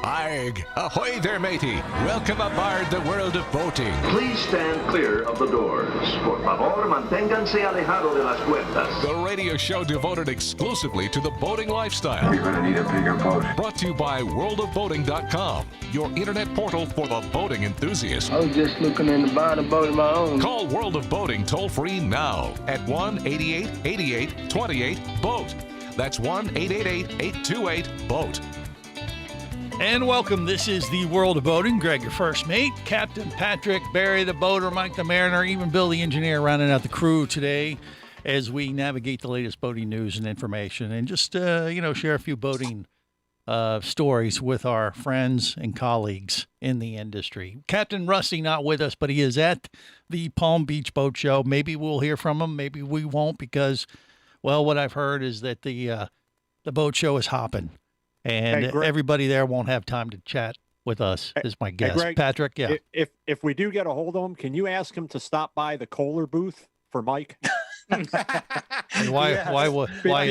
Arg! Ahoy there, matey! Welcome aboard the world of boating. Please stand clear of the doors. Por favor, manténganse alejado de las puertas. The radio show devoted exclusively to the boating lifestyle. You're gonna need a bigger boat. Brought to you by worldofboating.com, your internet portal for the boating enthusiast. I was just looking into buying a boat of my own. Call World of Boating toll-free now at 1-8888-28-BOAT. That's 1-888-828-BOAT. And welcome. This is the World of Boating. Greg, your first mate, Captain Patrick, Barry the boater, Mike the mariner, even Bill the engineer rounding out the crew today as we navigate the latest boating news and information and just, share a few boating stories with our friends and colleagues in the industry. Captain Rusty not with us, but he is at the Palm Beach Boat Show. Maybe we'll hear from him. Maybe we won't because, well, what I've heard is that the boat show is hopping. And hey, Greg, everybody there won't have time to chat with us, is my guess. Hey, Greg, Patrick, yeah. If we do get a hold of him, can you ask him to stop by the Kohler booth for Mike? And why is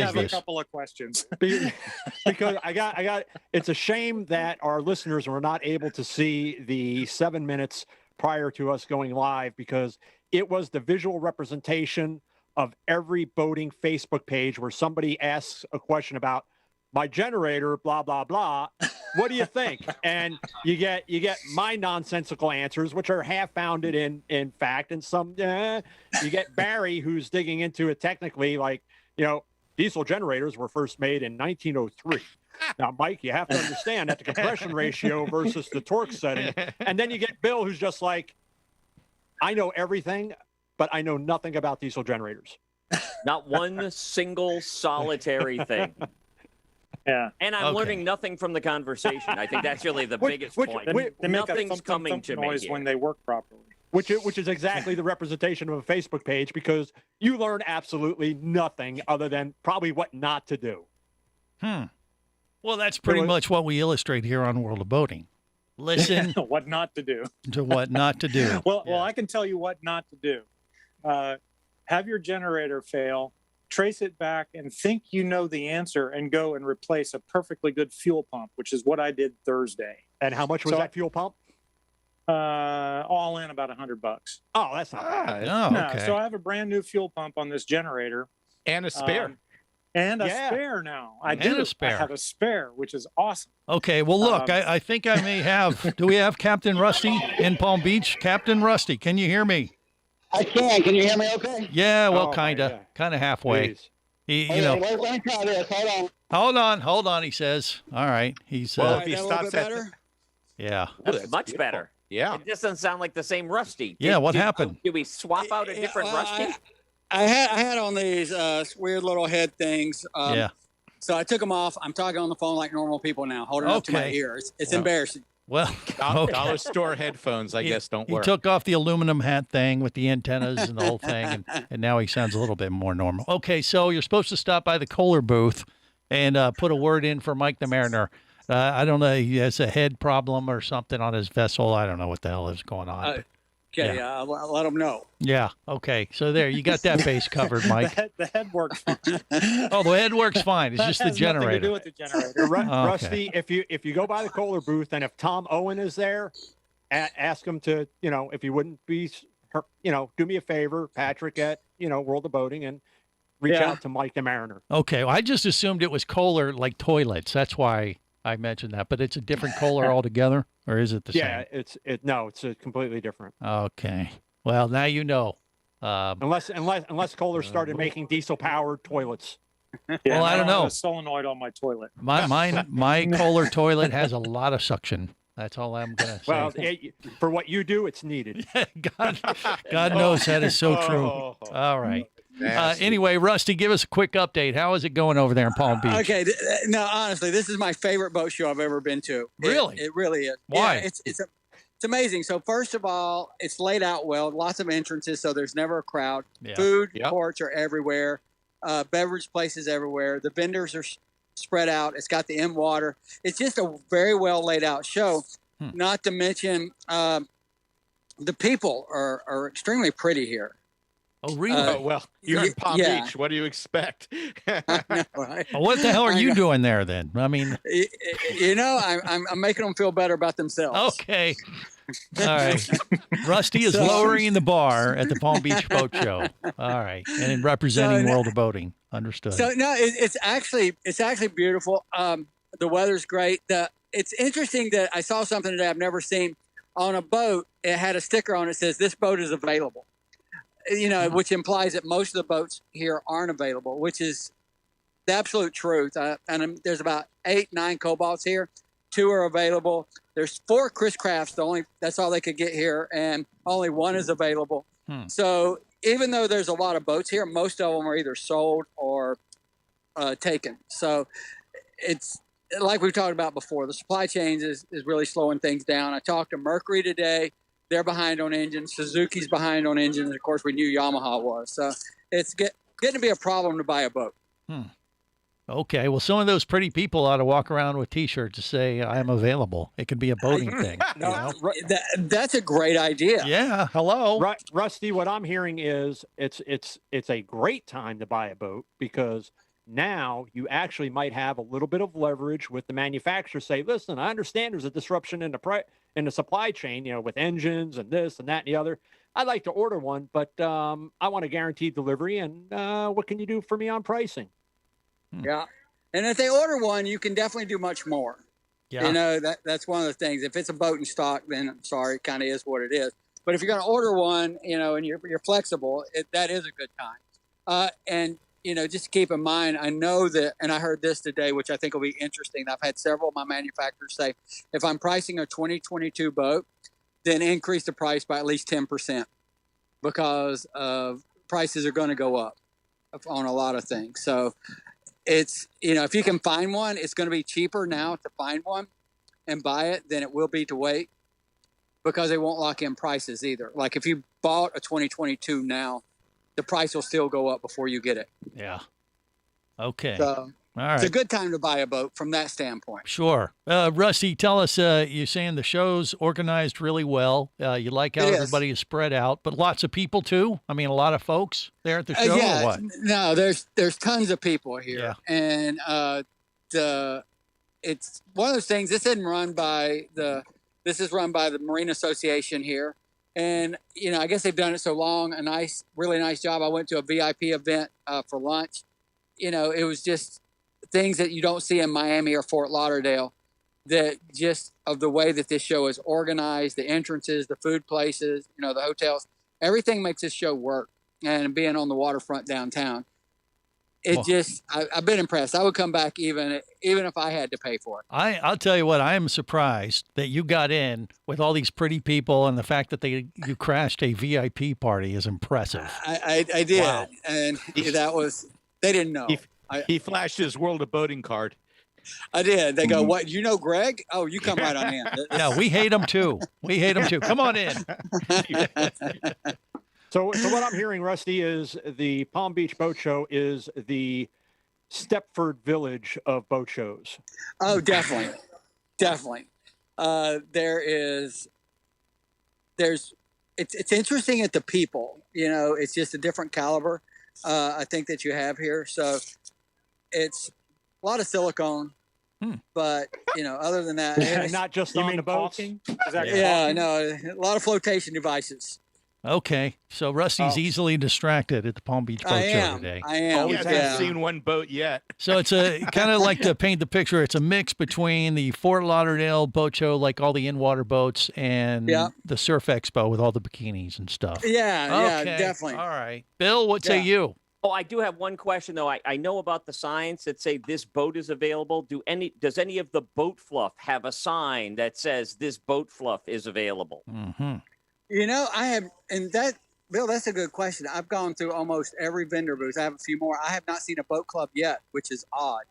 have this? A couple of questions. Because I got. It's a shame that our listeners were not able to see the 7 minutes prior to us going live because it was the visual representation of every boating Facebook page where somebody asks a question about my generator, blah, blah, blah. What do you think? And you get my nonsensical answers, which are half founded in fact, and some you get Barry who's digging into it technically, like, diesel generators were first made in 1903. Now, Mike, you have to understand that the compression ratio versus the torque setting. And then you get Bill who's just like, I know everything, but I know nothing about diesel generators. Not one single solitary thing. Yeah. And I'm learning nothing from the conversation. I think that's really the biggest point. Nothing's coming to me when they work properly. Which is exactly the representation of a Facebook page because you learn absolutely nothing other than probably what not to do. Well, that's pretty much what we illustrate here on World of Boating. Listen what not to do. to what not to do. Well, I can tell you what not to do. Have your generator fail, trace it back, and think you know the answer, and go and replace a perfectly good fuel pump, which is what I did Thursday. And how much was that fuel pump? All in about $100. Oh, that's not bad. Oh, okay. So I have a brand new fuel pump on this generator. And a spare. Spare now. I have a spare, which is awesome. Okay, well, look, I think I may have. Do we have Captain Rusty in Palm Beach? Captain Rusty, can you hear me? I can. Can you hear me okay? Yeah, well, kind of halfway. Let me try this. Hold on, he says. All right. He's if he stops at yeah. That's much beautiful. better. Yeah. It just doesn't sound like the same Rusty. What happened? Did we swap out a different Rusty? I had on these weird little head things. So I took them off. I'm talking on the phone like normal people now, holding up to my ears. It's embarrassing. Well, dollar store headphones, I guess, don't work. He took off the aluminum hat thing with the antennas and the whole thing, and now he sounds a little bit more normal. Okay, so you're supposed to stop by the Kohler booth and put a word in for Mike the mariner. I don't know, he has a head problem or something on his vessel. I don't know what the hell is going on. Okay, I'll let them know. Yeah, okay. So there, you got that base covered, Mike. The head works fine. Oh, the head works fine. It's just the generator. Nothing to do with the generator. Rusty, if you go by the Kohler booth and if Tom Owen is there, ask him to, if he wouldn't be, do me a favor, Patrick at, World of Boating, and reach out to Mike the mariner. Okay, well, I just assumed it was Kohler like toilets. That's why I mentioned that, but it's a different Kohler altogether, or is it the same? Yeah, it's completely different. Okay. Well, now you know. Unless Kohler started making diesel-powered toilets. Well, I don't know. I have a solenoid on my toilet. My Kohler toilet has a lot of suction. That's all I'm gonna say. Well, for what you do, it's needed. God knows that is so true. All right. Anyway, Rusty, give us a quick update. How is it going over there in Palm Beach? Okay. No, honestly, this is my favorite boat show I've ever been to. Really? It really is. Why? Yeah, it's amazing. So first of all, it's laid out well. Lots of entrances, so there's never a crowd. Yeah. Food courts are everywhere. Beverage places everywhere. The vendors are spread out. It's got the in-water. It's just a very well laid out show. Not to mention the people are extremely pretty here. Oh, really? Oh, well, you're in Palm yeah. Beach. What do you expect? I know, right? Well, what the hell are I you know. doing there then? I mean, You know, I'm making them feel better about themselves. okay. All right. Rusty is So- lowering the bar at the Palm Beach Boat Show. All right. And in representing So- World of Boating. Understood. So no, it's actually beautiful. The weather's great. It's interesting that I saw something that I've never seen on a boat. It had a sticker on it that says this boat is available. You know, which implies that most of the boats here aren't available, which is the absolute truth. And there's about 8-9 Cobalts here. 2 are available. There's 4 Chris Crafts. That's all they could get here, and only 1 is available. So even though there's a lot of boats here, most of them are either sold or taken. So it's like we've talked about before. The supply chain is really slowing things down. I talked to Mercury today. They're behind on engines. Suzuki's behind on engines. Of course, we knew Yamaha was. So it's getting to be a problem to buy a boat. Okay. Well, some of those pretty people ought to walk around with T-shirts to say, I am available. It could be a boating thing. You know? That's a great idea. Yeah. Hello. Rusty, what I'm hearing is it's a great time to buy a boat because now you actually might have a little bit of leverage with the manufacturer. Say, listen, I understand there's a disruption in the supply chain, you know, with engines and this and that and the other. I'd like to order one, but I want a guaranteed delivery. And what can you do for me on pricing? Yeah. And if they order one, you can definitely do much more. Yeah. You know, that's one of the things. If it's a boat in stock, then I'm sorry, it kind of is what it is. But if you're going to order one, you know, and you're flexible, that is a good time. And, you know, just keep in mind, I know that, and I heard this today, which I think will be interesting. I've had several of my manufacturers say, if I'm pricing a 2022 boat, then increase the price by at least 10% because prices are going to go up on a lot of things. So it's, you know, if you can find one, it's going to be cheaper now to find one and buy it than it will be to wait because they won't lock in prices either. Like if you bought a 2022 now, the price will still go up before you get it. Yeah. Okay. So All right. it's a good time to buy a boat from that standpoint. Sure. Rusty, tell us, you're saying the show's organized really well. You like how It is. everybody is spread out, but lots of people too? I mean, a lot of folks there at the show or what? No, there's tons of people here. Yeah. And it's one of those things, this is run by the Marine Association here. And, you know, I guess they've done it so long, really nice job. I went to a VIP event for lunch. You know, it was just things that you don't see in Miami or Fort Lauderdale, that just of the way that this show is organized, the entrances, the food places, you know, the hotels, everything makes this show work. And being on the waterfront downtown, I've been impressed. I would come back even if I had to pay for it. I'll tell you what, I am surprised that you got in with all these pretty people, and the fact that you crashed a VIP party is impressive. I did. Wow. And they didn't know. He flashed his World of Boating card. I did. They go, what, you know Greg? Oh, you come right on in. No, we hate him too. Come on in. So what I'm hearing, Rusty, is the Palm Beach Boat Show is the Stepford Village of boat shows. Oh, definitely. Definitely. It's interesting at the people, you know, it's just a different caliber, I think, that you have here. So it's a lot of silicone, but, you know, other than that, And not just on the boats. Is that yeah, no, a lot of flotation devices. Okay, so Rusty's easily distracted at the Palm Beach Boat Show today. I am. He hasn't seen one boat yet. So it's a kind of like to paint the picture. It's a mix between the Fort Lauderdale Boat Show, like all the in-water boats, and the Surf Expo with all the bikinis and stuff. Yeah, Okay. definitely. All right, Bill, what say you? Oh, I do have one question though. I know about the signs that say this boat is available. Does any of the boat fluff have a sign that says this boat fluff is available? Mm-hmm. You know, I have, and that, Bill, that's a good question. I've gone through almost every vendor booth. I have a few more. I have not seen a boat club yet, which is odd.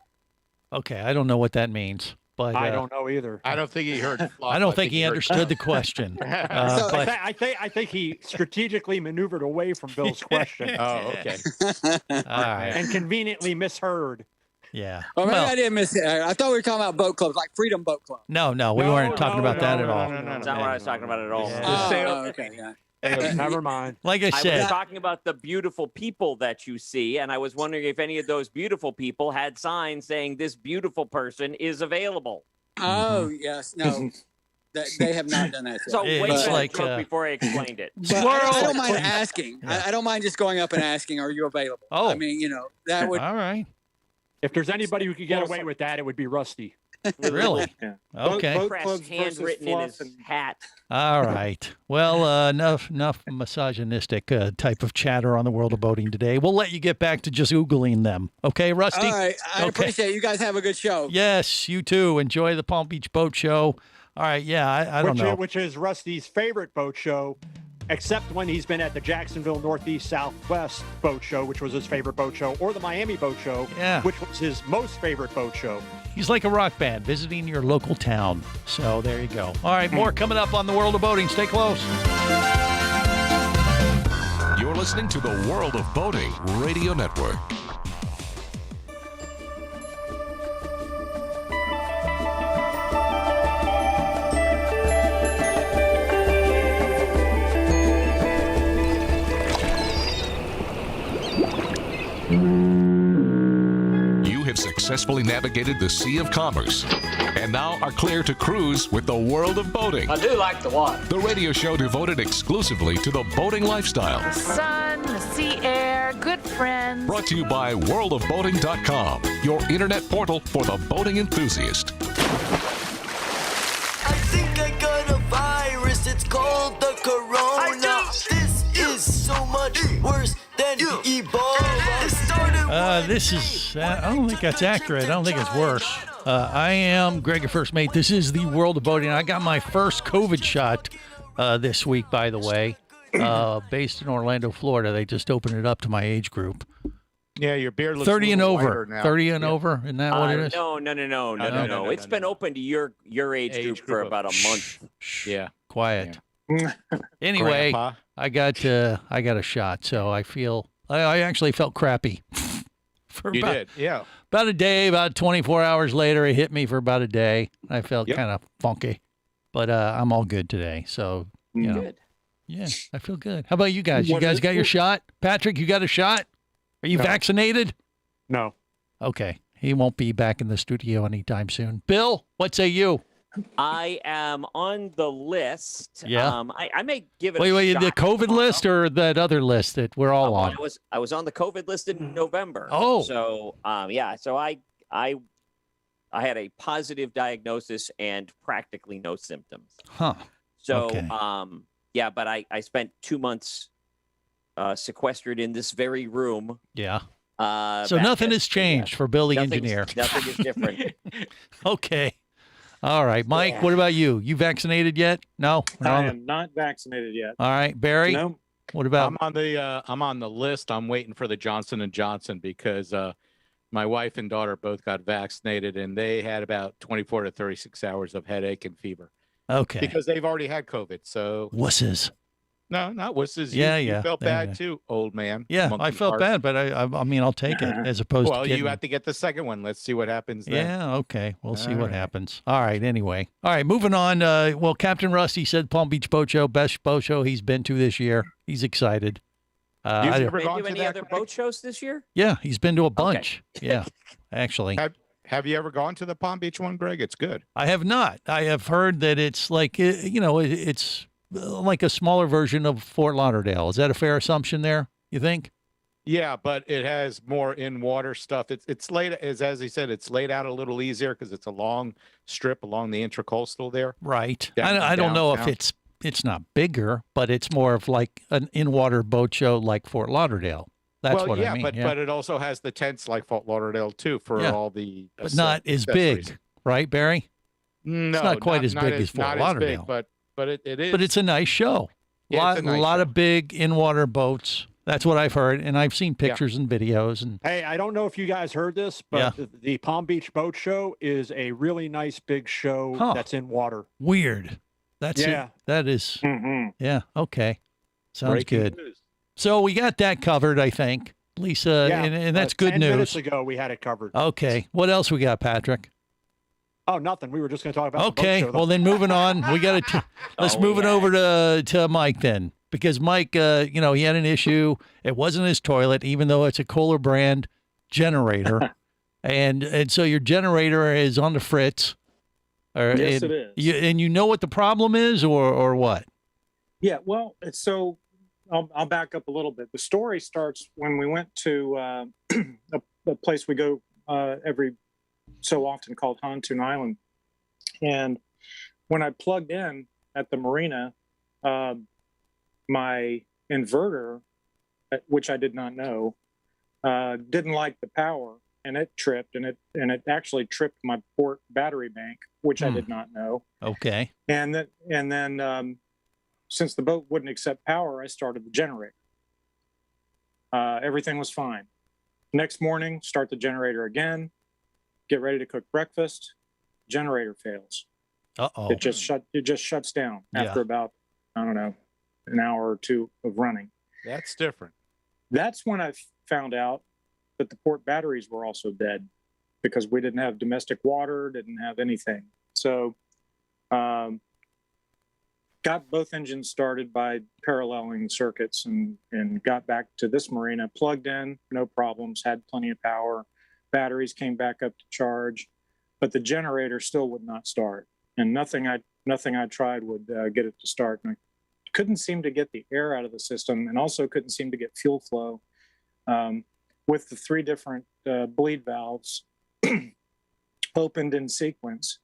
Okay, I don't know what that means, but I don't know either. I don't think he heard. Fluff. I don't think he understood the question. But I think he strategically maneuvered away from Bill's question. Oh, okay. all right, And conveniently misheard. yeah. Or maybe Well, I didn't miss it. I thought we were talking about boat clubs, like Freedom Boat Club. no, we weren't talking about that at all. That's not what I was talking about at all. Just say, okay. Yeah. Never mind. Like I I was said, talking about the beautiful people that you see, and I was wondering if any of those beautiful people had signs saying this beautiful person is available. Oh yes, no, they have not done that yet. So It's wait a minute like, Coke, before I explained it. But I don't mind asking. Yeah. I don't mind just going up and asking, "Are you available?" Oh. I mean, that would. all right. If there's anybody who could get away with that, it would be Rusty. Really? Yeah. Okay. Boat Press clubs versus handwritten in fluff his and hat. All right. Well, enough misogynistic type of chatter on the world of boating today. We'll let you get back to just oogling them. Okay, Rusty? All right, I Okay. appreciate it. You guys have a good show. Yes, you too. Enjoy the Palm Beach Boat Show. All right. Yeah, I don't know. Which is Rusty's favorite boat show, except when he's been at the Jacksonville Northeast Southwest Boat Show, which was his favorite boat show, or the Miami Boat Show, Yeah. which was his most favorite boat show. He's like a rock band visiting your local town. So there you go. All right, more coming up on the world of boating. Stay close. You're listening to the World of Boating Radio Network. You have successfully navigated the Sea of Commerce and now are clear to cruise with the World of Boating. I do like the water. The radio show devoted exclusively to the boating lifestyle. Sun, the sea air, good friends. Brought to you by worldofboating.com, your internet portal for the boating enthusiast. I think I got a virus. It's called the corona. This is so much worse than Ebola. It started This is, I don't think that's accurate. I don't think it's worse. I am Greg, your first mate. This is the World of Boating. I got my first COVID shot this week, by the way, based in Orlando, Florida. They just opened it up to my age group. Yeah, your beard looks 30 a and little over. whiter now. 30 and over. Isn't that what it is? No. It's been open to your age group for about a month. Yeah. Quiet. Anyway, Grandpa. I got a shot, so I actually felt crappy. For You about, did, yeah. About a day, about 24 hours later, it hit me for about a day. I felt kind of funky, but I'm all good today. So, you know, Good. yeah, I feel good. How about you guys? You What guys is got your it? shot? Patrick, you got a shot? Are you No. vaccinated? No. Okay. He won't be back in the studio anytime soon. Bill, what say you? I am on the list. Yeah. I may give it Wait, a shot the COVID tomorrow. list or that other list that we're all on? I was on the COVID list in November. Oh. So so I had a positive diagnosis and practically no symptoms. Huh. So Okay. but I spent 2 months sequestered in this very room. Yeah. So So nothing has changed for Bill the engineer. Nothing is different. Okay. All right. Mike, Yeah. what about you? You vaccinated yet? No? I am not vaccinated yet. All right. Barry, No. what about? I'm on the list. I'm waiting for the Johnson & Johnson because my wife and daughter both got vaccinated and they had about 24 to 36 hours of headache and fever Okay. because they've already had COVID. So Wusses. no, not wusses. Yeah, You yeah. felt Yeah, bad yeah. too, old man. Yeah, Monkey I felt fart. bad, but I mean, I'll take it as opposed Well, to you getting... have to get the second one. Let's see what happens then. Yeah, okay. We'll see All what right. happens. All right, anyway. All right, moving on. Well, Captain Rusty said Palm Beach Boat Show, best boat show he's been to this year. He's excited. You've I- never Been gone to to any that, other Greg? boat shows this year? yeah, he's been to a bunch. Yeah, actually. Have you ever gone to the Palm Beach one, Greg? It's good. I have not. I have heard that it's like, it's like a smaller version of Fort Lauderdale. Is that a fair assumption there, you think? Yeah, but it has more in water stuff. It's laid as he said, it's laid out a little easier because it's a long strip along the intracoastal there. Right. Down- I don't know if downtown. it's not bigger, but it's more of like an in-water boat show like Fort Lauderdale. That's well, what yeah, I mean. but it also has the tents like Fort Lauderdale too for Yeah. all the but not as accessories. big, right, Barry? No, not quite as big as Fort not Lauderdale. As big, but it is. But it's a nice show. Yeah, it's a nice lot show. of big in-water boats. That's what I've heard, and I've seen pictures and videos. And Hey, I don't know if you guys heard this, but Yeah. the Palm Beach Boat Show is a really nice big show Huh. that's in water. weird. That's Yeah. it. That is. Mm-hmm. Yeah. Okay. Sounds Breaking good. news. So we got that covered, I think, Lisa, Yeah, and that's good 10 minutes news. ago, we had it covered. Okay. What else we got, Patrick? Oh, nothing. We were just going to talk about Okay. the boat show. Well, then moving on. We got to let's Oh, move it yeah. over to Mike then, because Mike, he had an issue. It wasn't his toilet, even though it's a Kohler brand generator. and so your generator is on the fritz. Yes, it is. And you know what the problem is or what? Yeah, well, so I'll back up a little bit. The story starts when we went to a place we go every so often called Hantoon Island. And when I plugged in at the marina, my inverter, which I did not know, didn't like the power, and it tripped, and it actually tripped my port battery bank, which I did not know. Okay. And then since the boat wouldn't accept power, I started the generator. Everything was fine. Next morning, start the generator again, get ready to cook breakfast, generator fails. Uh-oh. It just shuts down after about, I don't know, an hour or two of running. That's different. That's when I found out that the port batteries were also dead because we didn't have domestic water, didn't have anything. So got both engines started by paralleling circuits and got back to this marina, plugged in, no problems, had plenty of power. Batteries came back up to charge, but the generator still would not start. And nothing I tried would get it to start. And I couldn't seem to get the air out of the system, and also couldn't seem to get fuel flow with the 3 different bleed valves opened in sequence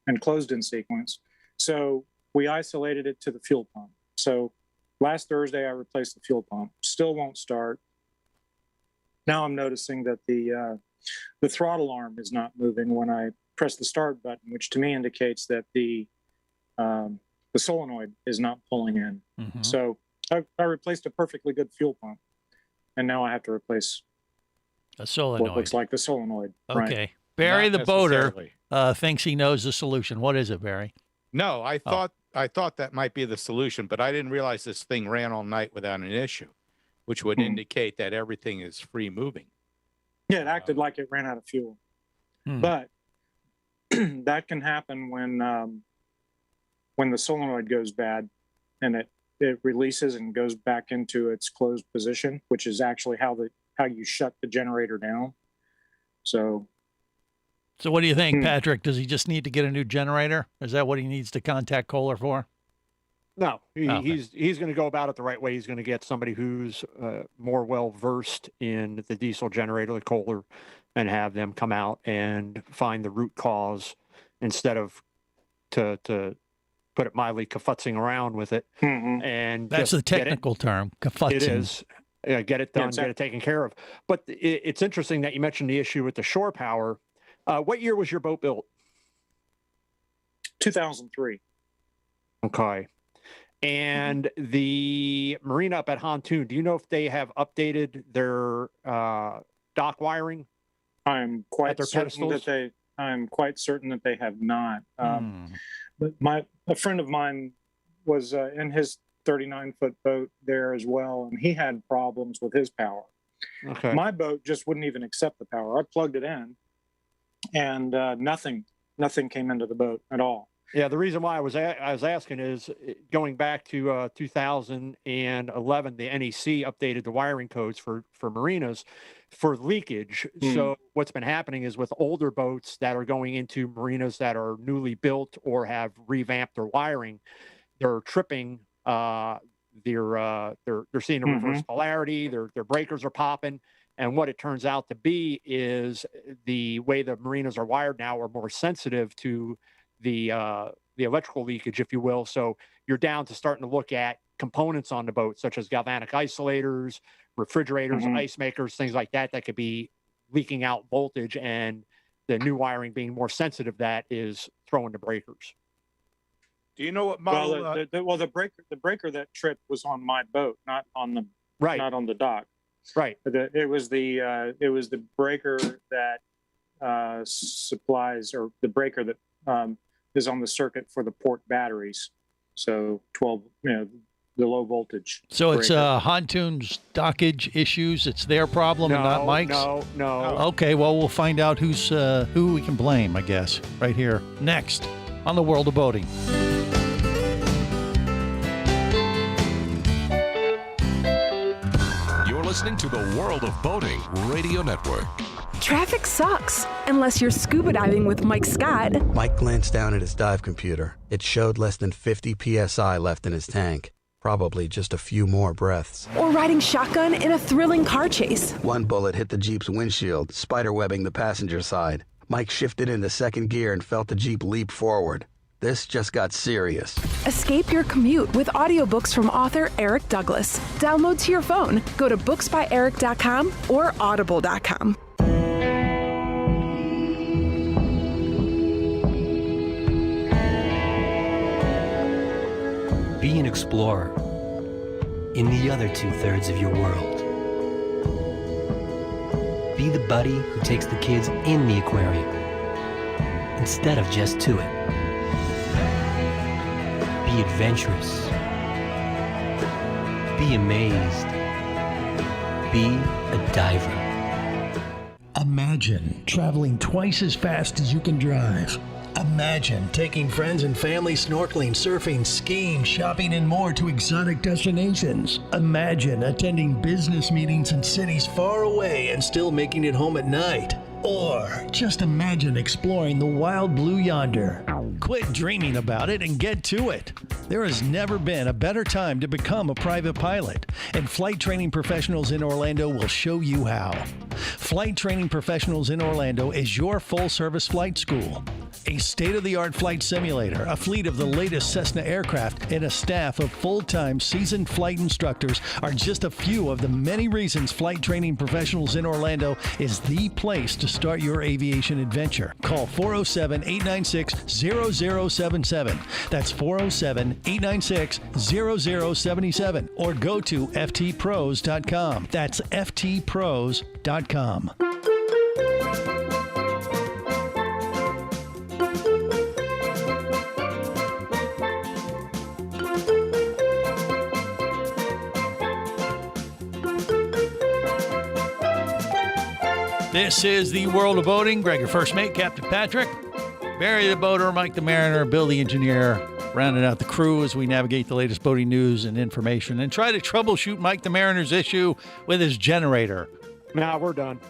and closed in sequence. So we isolated it to the fuel pump. So last Thursday, I replaced the fuel pump. Still won't start. Now I'm noticing that the throttle arm is not moving when I press the start button, which to me indicates that the solenoid is not pulling in. Mm-hmm. So I replaced a perfectly good fuel pump, and now I have to replace a solenoid. What looks like the solenoid. Okay. Right? Barry Not the boater necessarily. thinks he knows the solution. What is it, Barry? No, I thought that might be the solution, but I didn't realize this thing ran all night without an issue, which would indicate that everything is free moving. Yeah, it acted like it ran out of fuel. But that can happen when the solenoid goes bad and it releases and goes back into its closed position, which is actually how you shut the generator down. So what do you think, Patrick? Does he just need to get a new generator? Is that what he needs to contact Kohler for? No, he's going to go about it the right way. He's going to get somebody who's more well versed in the diesel generator, the Kohler, and have them come out and find the root cause instead of to put it mildly, kafutzing around with it. And that's the technical term, kafutzing. It is. Get it done, get it taken care of. But it's interesting that you mentioned the issue with the shore power. What year was your boat built? 2003. Okay. And the marina up at Hantoon, do you know if they have updated their dock wiring? I'm quite certain that they have not. But a friend of mine was in his 39-foot boat there as well, and he had problems with his power. Okay. My boat just wouldn't even accept the power. I plugged it in, and nothing came into the boat at all. Yeah, the reason why I was asking is going back to 2011, the NEC updated the wiring codes for marinas for leakage. So what's been happening is with older boats that are going into marinas that are newly built or have revamped their wiring, they're tripping. They're seeing a reverse polarity. Their breakers are popping. And what it turns out to be is the way the marinas are wired now are more sensitive to the electrical leakage, if you will. So you're down to starting to look at components on the boat, such as galvanic isolators, refrigerators, ice makers, things like that could be leaking out voltage, and the new wiring being more sensitive, that is throwing the breakers. Do you know what model? The breaker that tripped was on my boat, not on the not on the dock. Right. It was the breaker that supplies, or the breaker that is on the circuit for the port batteries. So 12, the low voltage. So breaker. it's Hantoon's dockage issues. It's their problem and not Mike's? No. Okay, well, we'll find out who we can blame, I guess, right here next on The World of Boating. listening to the World of Boating Radio Network. Traffic sucks, unless you're scuba diving with Mike Scott. Mike glanced down at his dive computer. It showed less than 50 psi left in his tank. Probably just a few more breaths. Or riding shotgun in a thrilling car chase. One bullet hit the Jeep's windshield, spiderwebbing the passenger side. Mike shifted into second gear and felt the Jeep leap forward. This just got serious. Escape your commute with audiobooks from author Eric Douglas. Download to your phone. Go to booksbyeric.com or audible.com. Be an explorer in the other 2/3 of your world. Be the buddy who takes the kids in the aquarium instead of just to it. Be adventurous. Be amazed. Be a diver. Imagine traveling twice as fast as you can drive. Imagine taking friends and family snorkeling, surfing, skiing, shopping, and more to exotic destinations. Imagine attending business meetings in cities far away and still making it home at night. Or just imagine exploring the wild blue yonder. Quit dreaming about it and get to it. There has never been a better time to become a private pilot, and Flight Training Professionals in Orlando will show you how. Flight Training Professionals in Orlando is your full-service flight school. A state-of-the-art flight simulator, a fleet of the latest Cessna aircraft, and a staff of full-time seasoned flight instructors are just a few of the many reasons Flight Training Professionals in Orlando is the place to start your aviation adventure. Call 407-896-0077. That's 407-896-0077. Or go to ftpros.com. That's ftpros.com. This is the World of Boating. Greg, your first mate, Captain Patrick. Barry the boater, Mike the mariner, Bill the engineer, rounding out the crew as we navigate the latest boating news and information and try to troubleshoot Mike the mariner's issue with his generator. Now we're done.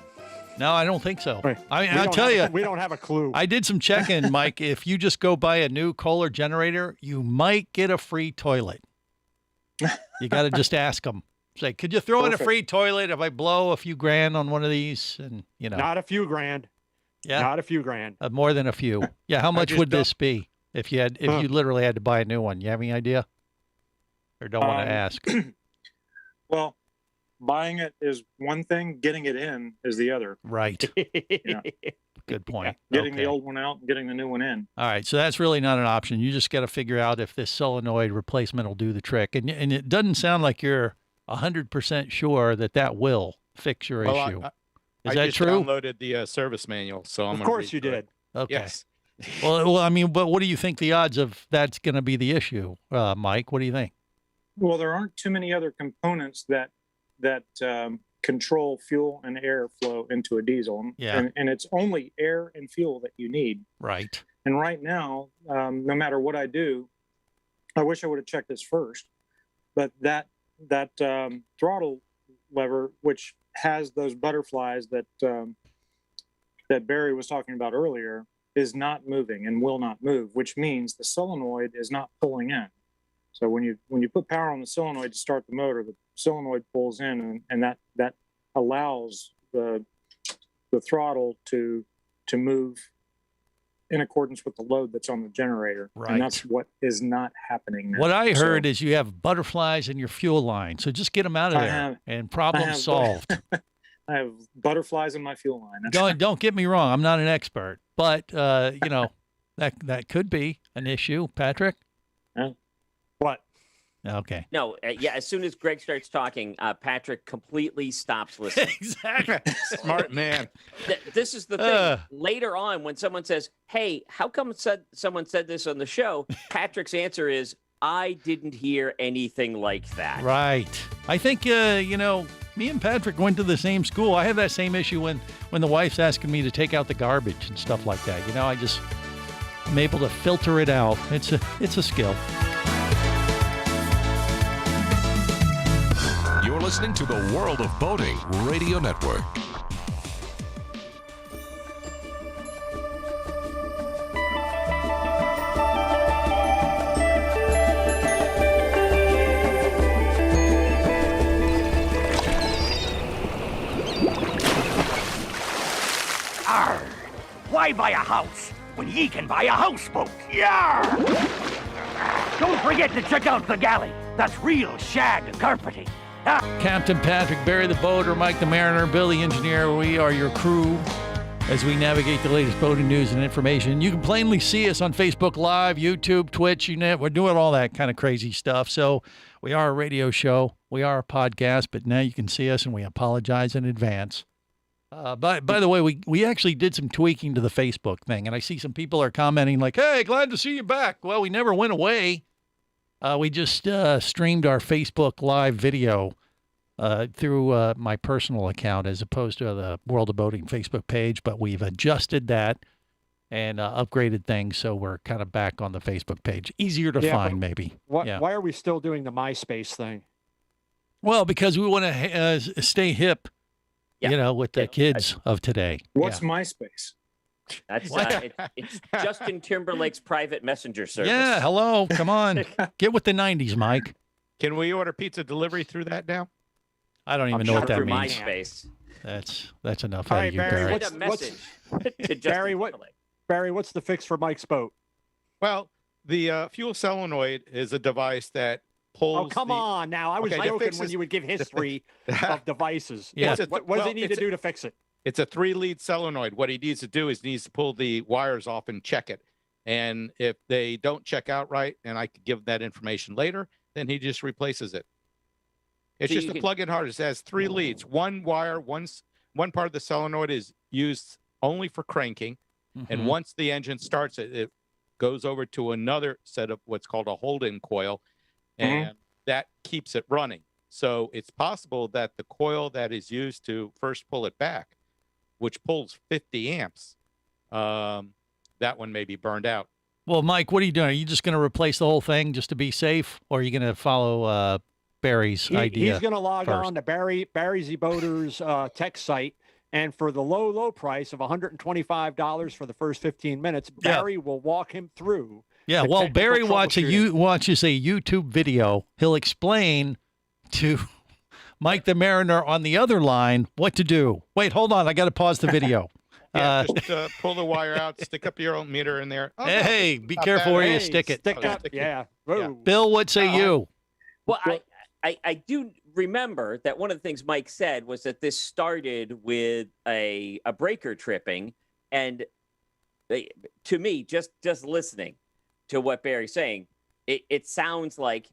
No, I don't think so. Right. I mean, I'll tell you. We don't have a clue. I did some checking, Mike. If you just go buy a new Kohler generator, you might get a free toilet. You got to just ask them. Say, could you throw in a free toilet if I blow a few grand on one of these? And not a few grand. Yeah, not a few grand. More than a few. Yeah, how much would this be if you literally had to buy a new one? You have any idea? Or don't want to ask? Well, buying it is one thing. Getting it in is the other. Right. Yeah. Good point. Getting the old one out and getting the new one in. All right. So that's really not an option. You just got to figure out if this solenoid replacement will do the trick. And it doesn't sound like you're 100% sure that will fix your issue. Is that true? I downloaded the service manual, so I'm. Of course you did. Okay. Yes. well, I mean, but what do you think the odds of that's going to be the issue, Mike? What do you think? Well, there aren't too many other components that control fuel and air flow into a diesel. Yeah. And it's only air and fuel that you need. Right. And right now, no matter what I do, I wish I would have checked this first, but that throttle lever, which has those butterflies that Barry was talking about earlier, is not moving and will not move, which means the solenoid is not pulling in. So when you put power on the solenoid to start the motor, the solenoid pulls in, and that allows the throttle to move in accordance with the load that's on the generator. Right. And that's what is not happening now. What I heard is you have butterflies in your fuel line. So just get them out of there and problem solved. I have butterflies in my fuel line. Don't get me wrong. I'm not an expert, but that could be an issue, Patrick. What? Okay. No, as soon as Greg starts talking, Patrick completely stops listening. Exactly. Smart man. This is the thing. Later on, when someone says, hey, how come someone said this on the show? Patrick's answer is, I didn't hear anything like that. Right. I think, me and Patrick went to the same school. I have that same issue when the wife's asking me to take out the garbage and stuff like that. I'm able to filter it out. It's a skill. listening to the World of Boating Radio Network. Arr! Why buy a house when ye can buy a houseboat? Yarr! Don't forget to check out the galley. That's real shag carpeting. Captain Patrick, Barry the Boater, Mike the Mariner, Bill the Engineer. We are your crew as we navigate the latest boating news and information. You can plainly see us on Facebook Live, YouTube, Twitch. We're doing all that kind of crazy stuff. So we are a radio show. We are a podcast, but now you can see us, and we apologize in advance. By the way, we actually did some tweaking to the Facebook thing, and I see some people are commenting like, hey, glad to see you back. Well, we never went away. We just streamed our Facebook Live video through my personal account as opposed to the World of Boating Facebook page, but we've adjusted that and upgraded things, so we're kind of back on the Facebook page. Easier to find, maybe. Why are we still doing the MySpace thing? Well, because we want to stay hip, with the kids of today. What's MySpace? That's it's Justin Timberlake's private messenger service. Yeah, hello, come on, get with the '90s, Mike. Can we order pizza delivery through that now? I don't even know what that means. MySpace. That's enough All out right, of you, Barry. Barry. Barry, what's the fix for Mike's boat? Well, the fuel solenoid is a device that pulls. Oh, come on now. I was joking when you would give history of devices. Yeah. What does he need to do to fix it? It's a 3-lead solenoid. What he needs to do is he needs to pull the wires off and check it. And if they don't check out right, and I could give that information later, then he just replaces it. It's just a plug-in harness. It has 3 leads. One wire, one part of the solenoid is used only for cranking. And once the engine starts, it goes over to another set of what's called a hold-in coil, and that keeps it running. So it's possible that the coil that is used to first pull it back, which pulls 50 amps, that one may be burned out. Well, Mike, what are you doing? Are you just going to replace the whole thing just to be safe, or are you going to follow Barry's idea? He's going to log first? on to Barry Z Boater's tech site, and for the low price of $125 for the first 15 minutes, Barry will walk him through. Yeah, well, Barry watches a YouTube video. He'll explain to Mike the Mariner on the other line what to do. Wait, hold on. I got to pause the video. Just pull the wire out, stick up your own meter in there. Oh, hey, be careful where you stick it. Stick up, yeah. Bill, what say you? Well, I do remember that one of the things Mike said was that this started with a breaker tripping, and to me, just listening to what Barry's saying, it sounds like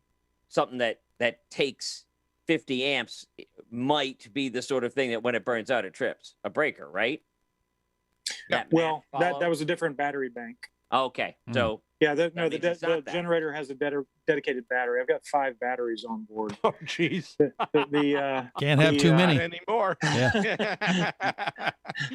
something that takes 50 amps might be the sort of thing that when it burns out, it trips a breaker, right? That was a different battery bank. Okay, so the generator has a dedicated battery. I've got 5 batteries on board. Oh, jeez. Can't have too many anymore. Yeah.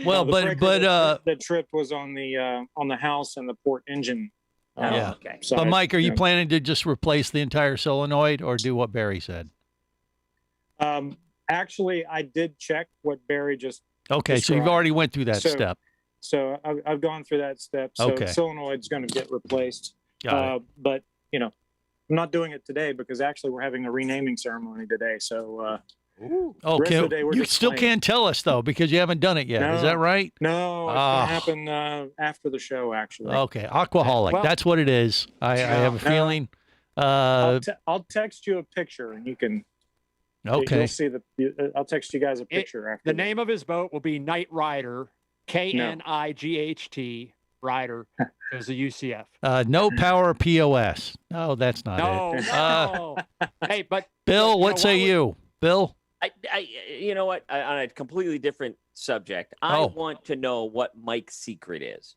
Well, the trip was on the house and the port engine. Okay. Side. But Mike, are you planning to just replace the entire solenoid, or do what Barry said? Actually, I did check what Barry just. Okay, described. so you've already went through that step. So I've gone through that step. So the solenoid's going to get replaced. Got it. But I'm not doing it today because actually we're having a renaming ceremony today. So you still can't tell us though because you haven't done it yet. Is that right? No, it's going to happen after the show. Actually. Okay, Aquaholic. That's what it is. I have a feeling. I'll text you a picture and you can. Okay. You'll see I'll text you guys a picture after. The name of his boat will be Knight Rider. KNIGHT Rider is a UCF. No power POS. No, that's not it. No. Hey, but Bill, what say you? Bill? You know what? On a completely different subject, I want to know what Mike's secret is.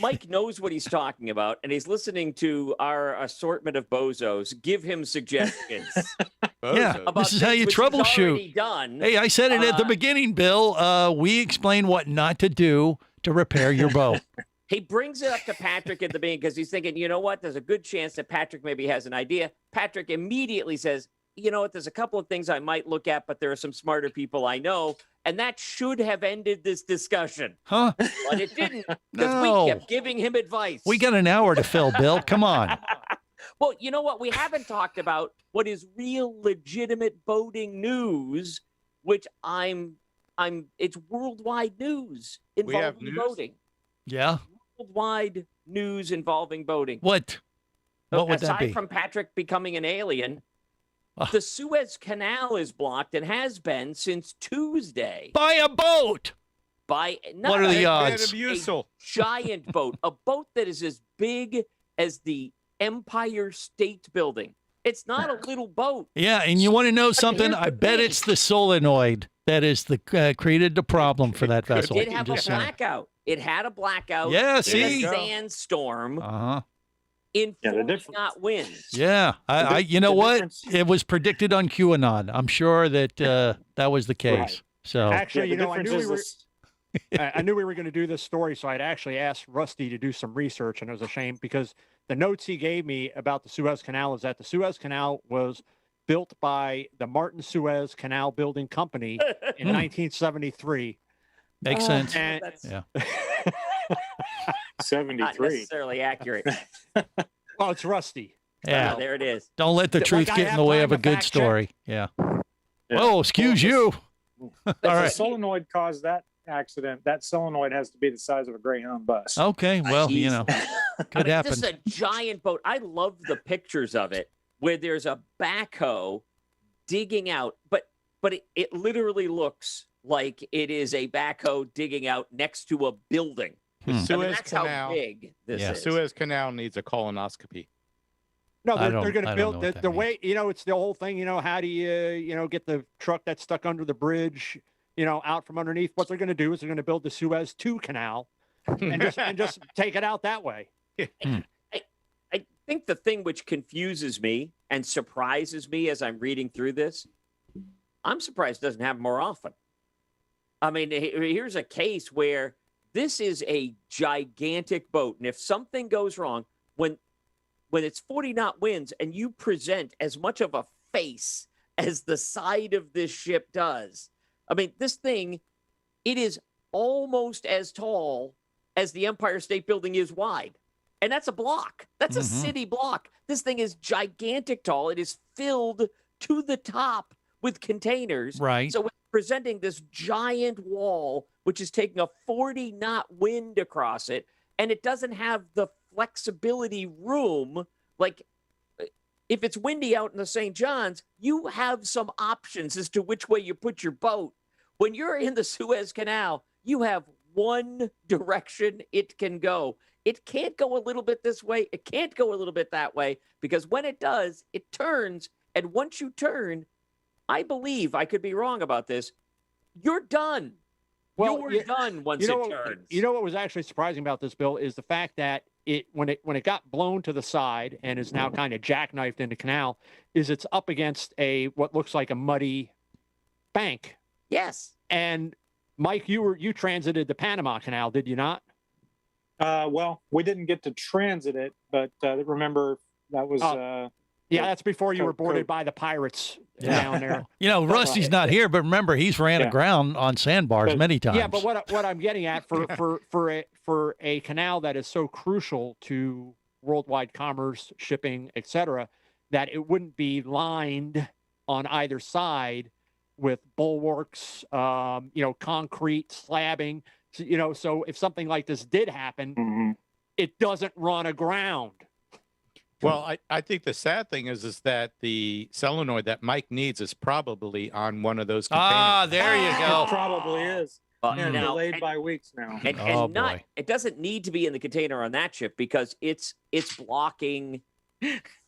Mike knows what he's talking about, and he's listening to our assortment of bozos give him suggestions. This is how you troubleshoot. Hey, I said it at the beginning, Bill. We explain what not to do to repair your boat. He brings it up to Patrick at the beginning because he's thinking, you know what? There's a good chance that Patrick maybe has an idea. Patrick immediately says, you know what, there's a couple of things I might look at, but there are some smarter people I know, and that should have ended this discussion. Huh? But it didn't, because No. we kept giving him advice. We got an hour to fill, Bill. Come on. Well, you know what? We haven't talked about what is real legitimate boating news, which it's worldwide news We have involving news? boating. Yeah. Worldwide news involving boating. What? What would Aside that be? from Patrick becoming an alien, the Suez Canal is blocked and has been since Tuesday. By a boat. By What are the odds? A giant boat, a boat that is as big as the Empire State Building. It's not a little boat. Yeah, and you want to know something? here's I the bet thing. it's the solenoid that is the created the problem for that vessel. It did have a Just saying. blackout. It had a blackout. Yeah, in see? a sandstorm Uh-huh. in Yeah, the 40 knot winds. Yeah, I you know the what? difference- It was predicted on QAnon. I'm sure that that was the case. Right. So Actually, Yeah, the you know, I difference knew we is were. this- I knew we were going to do this story, so I'd actually asked Rusty to do some research, and it was a shame because the notes he gave me about the Suez Canal is that the Suez Canal was built by the Martin Suez Canal Building Company in 1973. makes sense. And, Yeah. 73. Not necessarily accurate. well, it's Rusty. Yeah. There it is. Don't let the Like, truth I get in have the way time of a to good fact check. story. Yeah. Yeah. Oh, excuse you. All If right. a solenoid caused that accident, that solenoid has to be the size of a Greyhound bus. Okay. Well, you know, could happen. This is a giant boat. I love the pictures of it where there's a backhoe digging out, but it literally looks like it is a backhoe digging out next to a building. The I mean, Suez that's Canal. how big this Yeah. is. Suez Canal needs a colonoscopy. No, I they're going don't to know build what that the means. way, you know, it's the whole thing, you know, how do you get the truck that's stuck under the bridge, you know, out from underneath? What they're going to do is they're going to build the Suez 2 canal and just take it out that way. I think the thing which confuses me and surprises me as I'm reading through this, I'm surprised it doesn't happen more often. I mean, here's a case where this is a gigantic boat, and if something goes wrong, when it's 40 knot winds and you present as much of a face as the side of this ship does, I mean, this thing, it is almost as tall as the Empire State Building is wide. And that's a block. That's a city block. This thing is gigantic tall. It is filled to the top with containers. Right. So it's presenting this giant wall, which is taking a 40 knot wind across it. And it doesn't have the flexibility room. Like, if it's windy out in the St. John's, you have some options as to which way you put your boat. When you're in the Suez Canal, you have one direction it can go. It can't go a little bit this way. It can't go a little bit that way, because when it does, it turns. And once you turn, I believe, I could be wrong about this, you're done. Well, You're done once you know it what, turns. You know what was actually surprising about this, Bill, is the fact that when it got blown to the side and is now kind of jackknifed in the canal, is it's up against what looks like a muddy bank. Yes. And Mike, you transited the Panama Canal, did you not? Well, we didn't get to transit it, but remember that was Yeah, that's before you were boarded Coke. by the pirates Yeah. down there. You know, Rusty's not here, but remember, he's ran aground on sandbars many times. Yeah, but what I'm getting at for a canal that is so crucial to worldwide commerce, shipping, etc., that it wouldn't be lined on either side with bulwarks, concrete slabbing. So if something like this did happen, it doesn't run aground. Well, I think the sad thing is that the solenoid that Mike needs is probably on one of those containers. Ah, there you go. It probably is. They're now- delayed by weeks now. And, Oh, and not boy. it doesn't need to be in the container on that ship, because it's blocking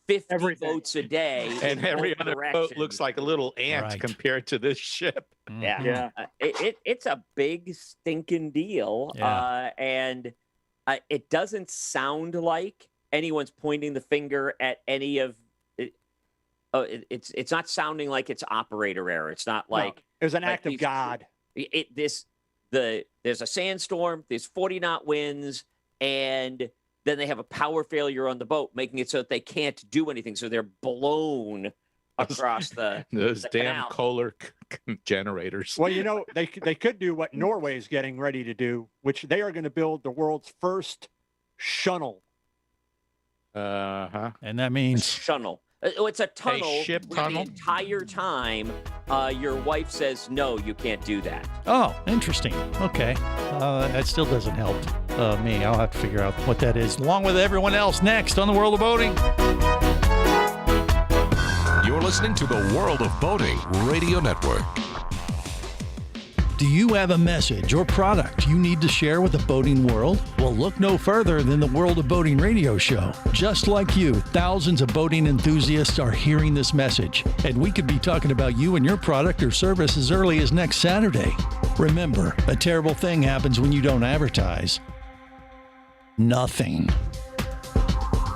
50 Everything. boats a day. And in every both other boat directions. looks like a little ant Right. compared to this ship. Yeah. Yeah. It's a big stinking deal. Yeah. And it doesn't sound like anyone's pointing the finger at any of it. It's not sounding like it's operator error. It's not like It was an like act of these- God. there's a sandstorm, there's 40 knot winds, and then they have a power failure on the boat, making it so that they can't do anything. So they're blown across Those the damn canal. Kohler generators. Well, they could do what Norway is getting ready to do, which they are going to build the world's first shuttle. And that means Shuttle. It's a tunnel. ship where tunnel? The entire time, your wife says, no, you can't do that. Oh, interesting. Okay. That still doesn't help me. I'll have to figure out what that is, along with everyone else, next on the World of Boating. You're listening to the World of Boating Radio Network. Do you have a message or product you need to share with the boating world? Well, look no further than the World of Boating radio show. Just like you, thousands of boating enthusiasts are hearing this message, and we could be talking about you and your product or service as early as next Saturday. Remember, a terrible thing happens when you don't advertise. Nothing.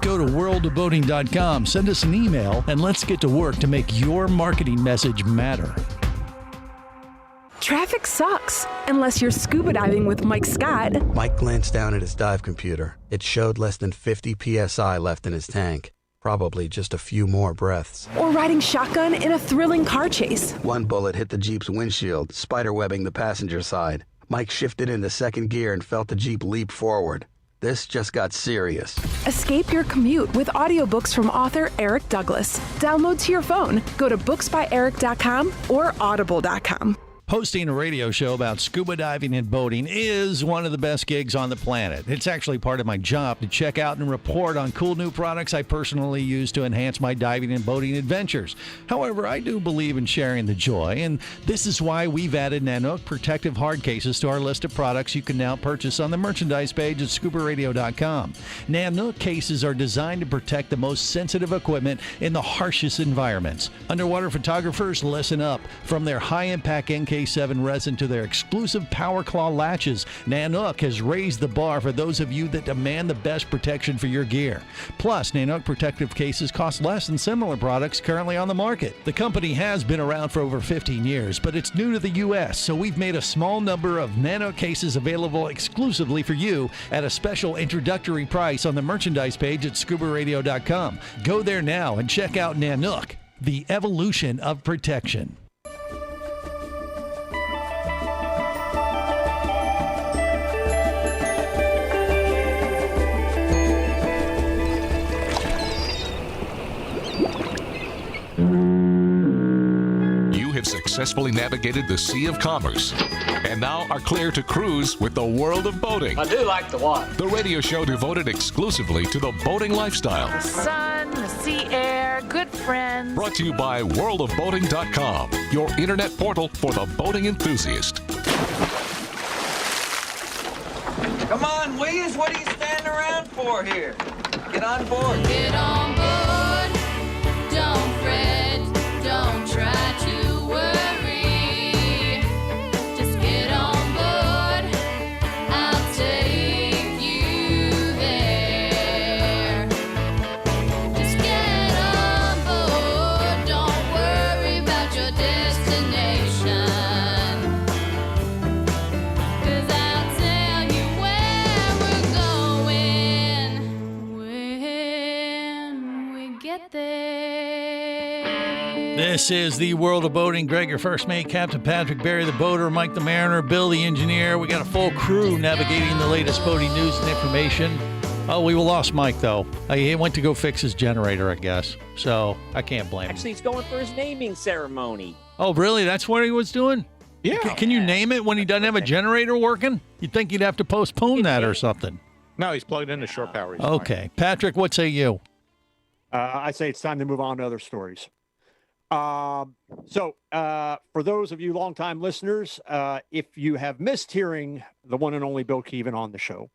Go to worldofboating.com, send us an email, and let's get to work to make your marketing message matter. Traffic sucks, unless you're scuba diving with Mike Scott. Mike glanced down at his dive computer. It showed less than 50 psi left in his tank. Probably just a few more breaths. Or riding shotgun in a thrilling car chase. One bullet hit the Jeep's windshield, spiderwebbing the passenger side. Mike shifted into second gear and felt the Jeep leap forward. This just got serious. Escape your commute with audiobooks from author Eric Douglas. Download to your phone. Go to booksbyeric.com or audible.com. Hosting a radio show about scuba diving and boating is one of the best gigs on the planet. It's actually part of my job to check out and report on cool new products I personally use to enhance my diving and boating adventures. However, I do believe in sharing the joy, and this is why we've added Nanook protective hard cases to our list of products you can now purchase on the merchandise page at scubaradio.com. Nanook cases are designed to protect the most sensitive equipment in the harshest environments. Underwater photographers, listen up. From their high-impact NK7 resin to their exclusive Power Claw latches, Nanook has raised the bar for those of you that demand the best protection for your gear. Plus, Nanook protective cases cost less than similar products currently on the market. The company has been around for over 15 years, but it's new to the U.S., so we've made a small number of Nanook cases available exclusively for you at a special introductory price on the merchandise page at scubaradio.com. Go there now and check out Nanook, the evolution of protection. Successfully navigated the Sea of Commerce and now are clear to cruise with the World of Boating. I do like the water. The radio show devoted exclusively to the boating lifestyle. The sun, the sea air, good friends. Brought to you by worldofboating.com, your internet portal for the boating enthusiast. Come on, Williams, what are you standing around for here? Get on board. Get on board. Don't fret. Don't try to worry. Just get on board. I'll take you there. Just get on board. Don't worry about your destination. 'Cause I'll tell you where we're going when we get there. This is the World of Boating. Greg, your first mate, Captain Patrick, Barry the boater, Mike the mariner, Bill the engineer. We got a full crew navigating the latest boating news and information. Oh, we lost Mike, though. He went to go fix his generator, I guess. So I can't blame him. Actually, he's going for his naming ceremony. Oh, really? That's what he was doing? Yeah. Can you name it when he doesn't have a generator working? You'd think he'd have to postpone that or something. No, he's plugged into shore power. He's Okay. Patrick, what say you? I say it's time to move on to other stories. For those of you longtime listeners, if you have missed hearing the one and only Bill Keevan on the show,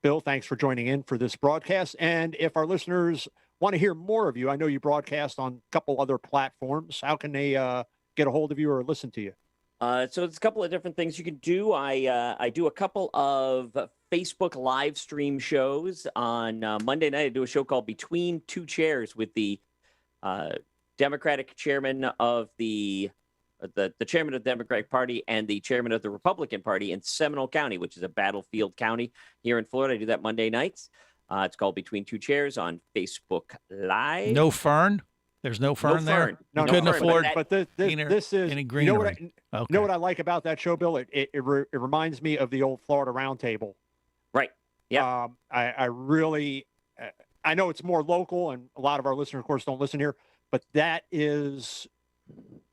Bill, thanks for joining in for this broadcast. And if our listeners want to hear more of you, I know you broadcast on a couple other platforms. How can they get a hold of you or listen to you? So there's a couple of different things you can do. I do a couple of Facebook live stream shows on Monday night. I do a show called Between Two Chairs with the Democratic chairman of the chairman of the Democratic Party and the chairman of the Republican Party in Seminole County, which is a battlefield county here in Florida. I do that Monday nights. It's called Between Two Chairs on Facebook Live. No Fern? There's no fern there. fern. No, You no, couldn't but afford. But this is any you know what greenery. you know what I like about that show, Bill? It reminds me of the old Florida Roundtable. Right. Yeah. I really I know it's more local, and a lot of our listeners, of course, don't listen here. But that is,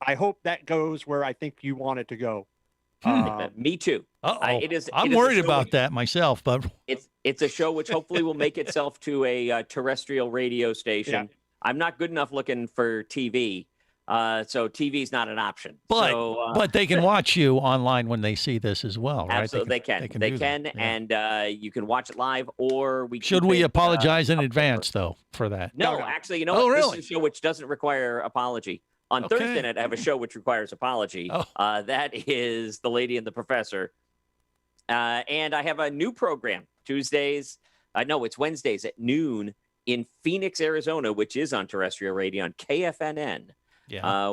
I hope that goes where I think you want it to go. Me too. Uh-oh. It is. I'm it is a worried show about which- that myself, but It's a show which hopefully will make itself to a terrestrial radio station. I'm not good enough looking for TV, so TV is not an option. but so, but they can watch you online when they see this as well, right? absolutely they can. They do can, that, yeah. and you can watch it live, or we Should keep we it, apologize in advance though for that? No, actually, you know Oh, what? really? This is a show which doesn't require apology. On Okay. Thursday night, I have a show which requires apology. Oh. That is The Lady and the Professor. And I have a new program Tuesdays. No, it's Wednesdays at noon in Phoenix, Arizona, which is on terrestrial radio on KFNN,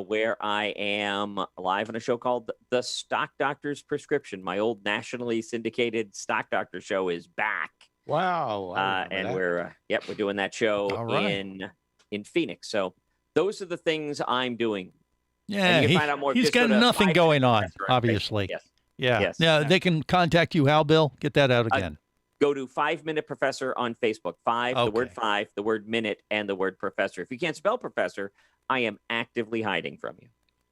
where I am live on a show called The Stock Doctor's Prescription. My old nationally syndicated Stock Doctor show is back. Wow. And we're doing that show All right. in Phoenix. So those are the things I'm doing. Yeah, And you can find out more. he's just got go to nothing 5 going on, Professor on obviously. Facebook. Yes. Yeah. Yes. Now they can contact you. How, Bill? Get that out again. Go to 5 Minute Professor on Facebook. The word 5, the word minute, and the word professor. If you can't spell professor, I am actively hiding from you.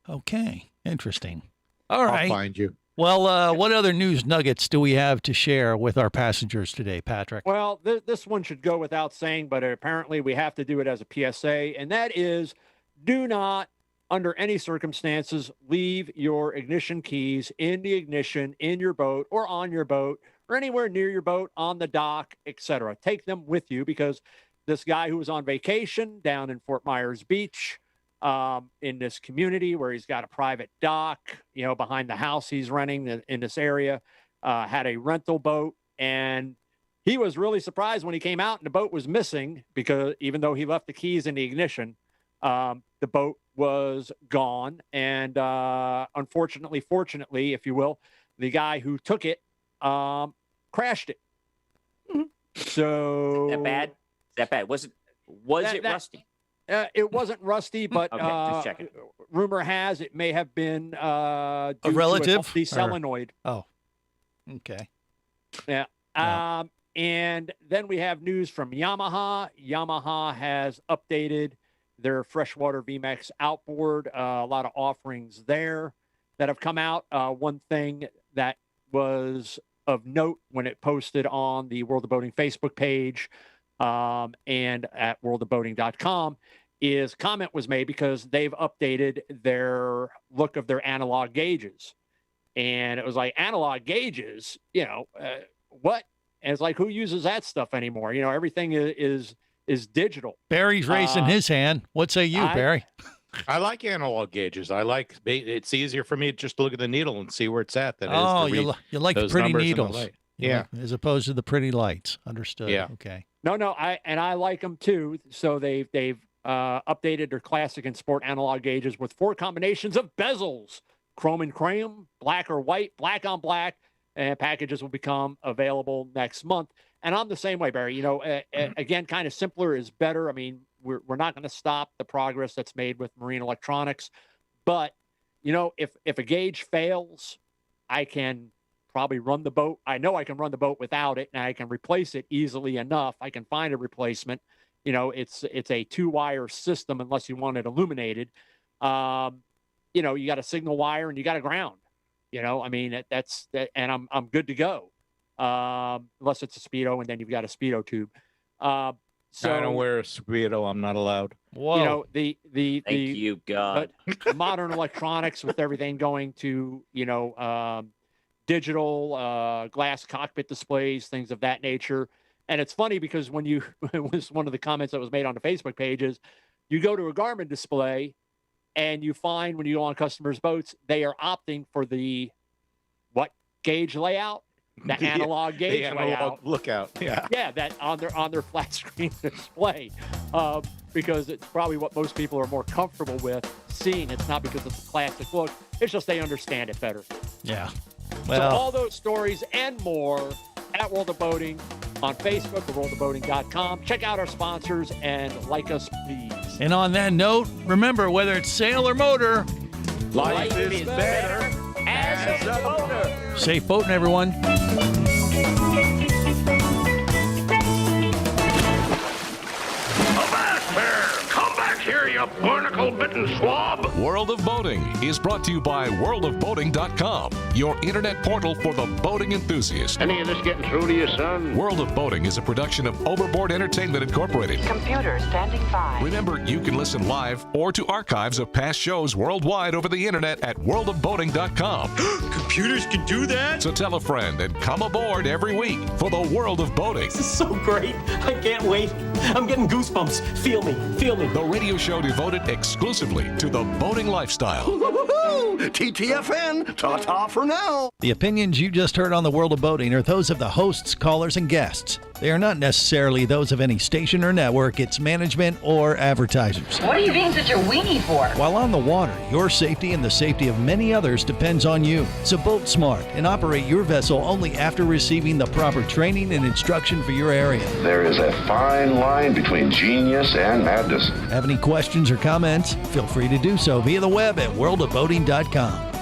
Okay. Interesting. All right. I'll find you. Well, what other news nuggets do we have to share with our passengers today, Patrick? Well, this one should go without saying, but apparently we have to do it as a PSA, and that is do not, under any circumstances, leave your ignition keys in the ignition in your boat or on your boat or anywhere near your boat, on the dock, etc. Take them with you, because this guy who was on vacation down in Fort Myers Beach, in this community where he's got a private dock, behind the house he's renting in this area, had a rental boat, and he was really surprised when he came out and the boat was missing, because even though he left the keys in the ignition, the boat was gone. And unfortunately, fortunately, if you will, the guy who took it crashed it. So Is that bad? Was it rusty? It wasn't rusty, but Okay, just checking. rumor has it may have been due A to relative? the or- solenoid. Oh, okay. Yeah. And then we have news from Yamaha. Yamaha has updated their freshwater VMAX outboard. A lot of offerings there that have come out. One thing that was of note when it posted on the World of Boating Facebook page and at worldofboating.com is comment was made because they've updated their look of their analog gauges. And it was like, analog gauges, what? And it's like, who uses that stuff anymore? Everything is digital. Barry's raising his hand. What say you, Barry? I like analog gauges. It's easier for me just to look at the needle and see where it's at than it is to read you like the those pretty numbers in the needles. light. You Yeah. like- as opposed to the pretty lights. Understood. Yeah. Okay. No, I like them too. So they've updated their classic and sport analog gauges with 4 combinations of bezels: chrome and chrome, black or white, black on black, and packages will become available next month. And I'm the same way, Barry. Again, kind of simpler is better. I mean, we're not going to stop the progress that's made with marine electronics, but if a gauge fails, I can probably run the boat. I know I can run the boat without it, and I can replace it easily enough. I can find a replacement. It's a 2-wire system unless you want it illuminated. You got a signal wire and you got a ground. I mean, that's that, and I'm good to go. Unless it's a Speedo, and then you've got a Speedo tube. So I don't wear a Speedo. I'm not allowed. Whoa. the Thank you, God. but modern electronics with everything going to digital glass cockpit displays, things of that nature. And it's funny because when it was one of the comments that was made on the Facebook page is you go to a Garmin display and you find when you go on customers' boats, they are opting for the what gauge layout? The analog gauge the analog layout. lookout. Yeah. Yeah, that on their flat screen display, because it's probably what most people are more comfortable with seeing. It's not because it's a classic look. It's just they understand it better. Yeah. So Well, all those stories and more at World of Boating on Facebook or worldofboating.com. Check out our sponsors and like us, please. And on that note, remember, whether it's sail or motor, Life is better as a boater. safe boating, everyone. Come back here, you barnacle-bitten swab! World of Boating is brought to you by worldofboating.com, your internet portal for the boating enthusiast. Any of this getting through to you, son? World of Boating is a production of Overboard Entertainment Incorporated. Computer standing by. Remember, you can listen live or to archives of past shows worldwide over the internet at worldofboating.com. Computers can do that? So tell a friend and come aboard every week for the World of Boating. This is so great. I can't wait. I'm getting goosebumps. Feel me. Feel me. The radio show devoted exclusively to the boating lifestyle. TTFN, ta-ta for now. The opinions you just heard on the World of Boating are those of the hosts, callers, and guests. They are not necessarily those of any station or network, its management, or advertisers. What are you being such a weenie for? While on the water, your safety and the safety of many others depends on you. So boat smart and operate your vessel only after receiving the proper training and instruction for your area. There is a fine line between genius and madness. Have any questions or comments? Feel free to do so via the web at worldofboating.com.